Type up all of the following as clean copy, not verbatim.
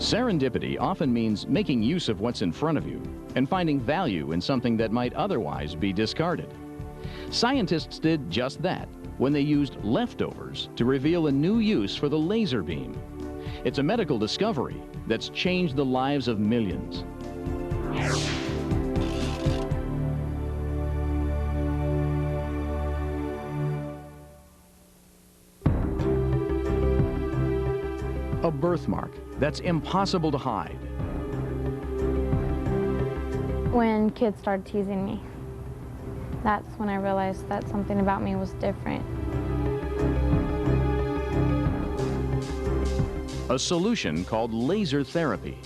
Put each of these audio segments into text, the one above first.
Serendipity often means making use of what's in front of you and finding value in something that might otherwise be discarded. Scientists did just that when they used leftovers to reveal a new use for the laser beam. It's a medical discovery that's changed the lives of millions. A birthmark that's impossible to hide. When kids started teasing me, that's when I realized that something about me was different. A solution called laser therapy.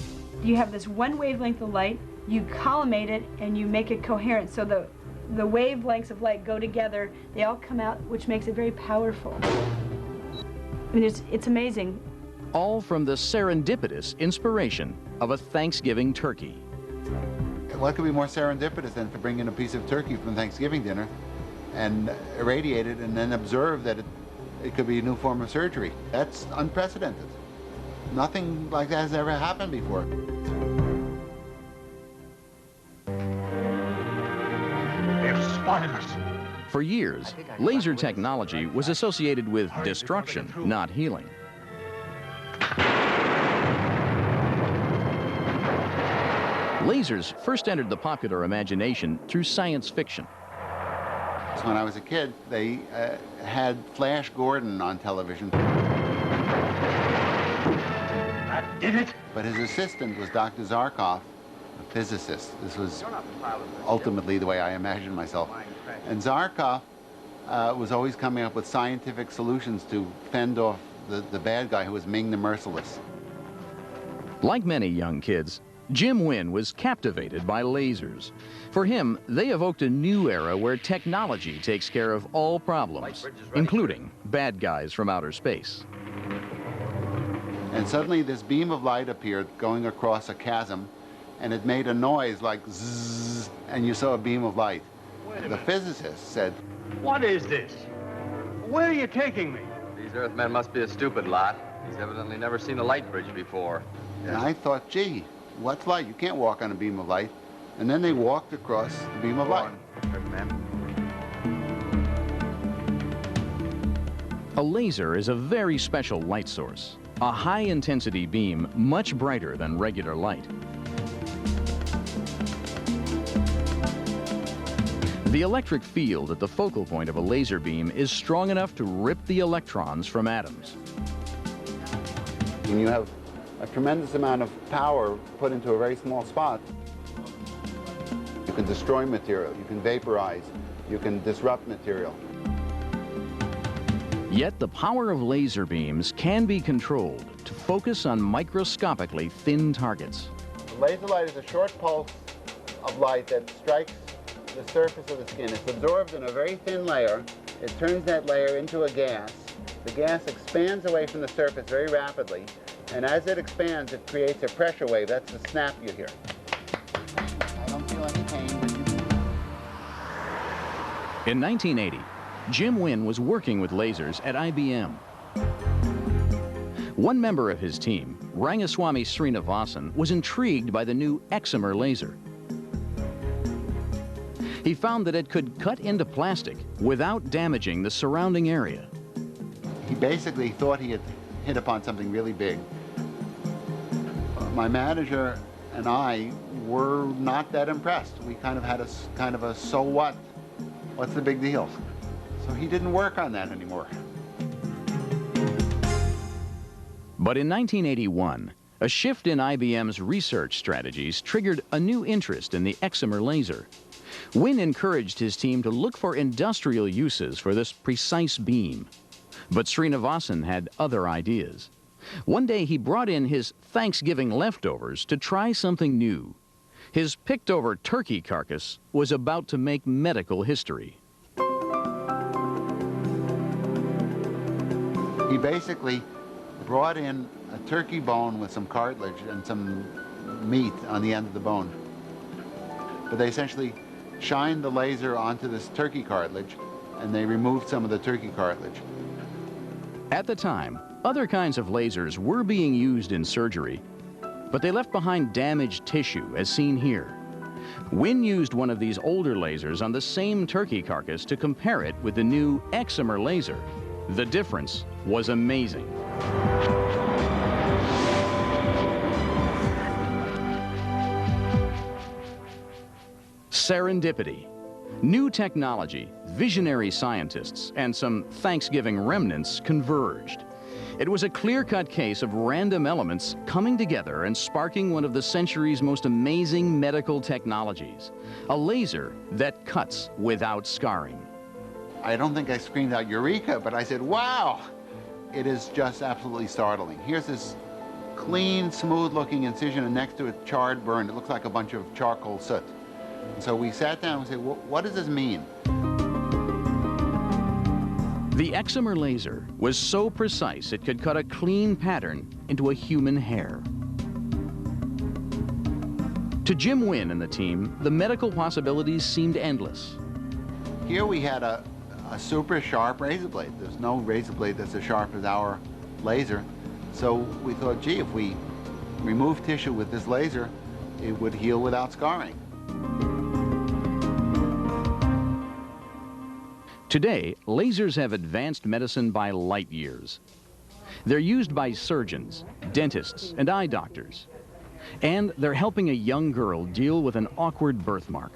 You have this one wavelength of light, you collimate it, and you make it coherent. So the wavelengths of light go together, they all come out, which makes it very powerful. I mean, it's amazing. All from the serendipitous inspiration of a Thanksgiving turkey. What could be more serendipitous than to bring in a piece of turkey from Thanksgiving dinner and irradiate it and then observe that it could be a new form of surgery? That's unprecedented. Nothing like that has ever happened before. They've spotted us. For years, laser technology was associated with destruction, not healing. Lasers first entered the popular imagination through science fiction. So when I was a kid, they had Flash Gordon on television. That did it? But his assistant was Dr. Zarkov, a physicist. This was ultimately the way I imagined myself. And Zarkov was always coming up with scientific solutions to fend off the bad guy who was Ming the Merciless. Like many young kids, Jim Wynn was captivated by lasers. For him, they evoked a new era where technology takes care of all problems, including bad guys from outer space. And suddenly this beam of light appeared going across a chasm, and it made a noise like zzz, and you saw a beam of light. The physicist said, What is this? Where are you taking me? These Earthmen must be a stupid lot. He's evidently never seen a light bridge before. And I thought, gee, what's light? You can't walk on a beam of light. And then they walked across the beam of light. A laser is a very special light source, a high-intensity beam much brighter than regular light. The electric field at the focal point of a laser beam is strong enough to rip the electrons from atoms. When you have a tremendous amount of power put into a very small spot, you can destroy material, you can vaporize, you can disrupt material. Yet the power of laser beams can be controlled to focus on microscopically thin targets. Laser light is a short pulse of light that strikes the surface of the skin. It's absorbed in a very thin layer. It turns that layer into a gas. The gas expands away from the surface very rapidly. And as it expands, it creates a pressure wave. That's the snap you hear. I don't feel any pain. In 1980, Jim Wynn was working with lasers at IBM. One member of his team, Rangaswamy Srinivasan, was intrigued by the new excimer laser. He found that it could cut into plastic without damaging the surrounding area. He basically thought he had hit upon something really big. My manager and I were not that impressed. We kind of had a so what? What's the big deal? So he didn't work on that anymore. But in 1981, a shift in IBM's research strategies triggered a new interest in the excimer laser. Wynn encouraged his team to look for industrial uses for this precise beam. But Srinivasan had other ideas. One day he brought in his Thanksgiving leftovers to try something new. His picked-over turkey carcass was about to make medical history. He basically brought in a turkey bone with some cartilage and some meat on the end of the bone. But they essentially shined the laser onto this turkey cartilage, and they removed some of the turkey cartilage. At the time, other kinds of lasers were being used in surgery, but they left behind damaged tissue, as seen here. Wynn used one of these older lasers on the same turkey carcass to compare it with the new excimer laser. The difference was amazing. Serendipity. New technology, visionary scientists, and some Thanksgiving remnants converged. It was a clear-cut case of random elements coming together and sparking one of the century's most amazing medical technologies, a laser that cuts without scarring. I don't think I screamed out "Eureka," but I said, wow! It is just absolutely startling. Here's this clean, smooth-looking incision, and next to it, charred, burned. It looks like a bunch of charcoal soot. And so we sat down and said, what does this mean? The excimer laser was so precise it could cut a clean pattern into a human hair. To Jim Wynn and the team, the medical possibilities seemed endless. Here we had a super sharp razor blade. There's no razor blade that's as sharp as our laser. So we thought, gee, if we remove tissue with this laser, it would heal without scarring. Today, lasers have advanced medicine by light years. They're used by surgeons, dentists, and eye doctors. And they're helping a young girl deal with an awkward birthmark.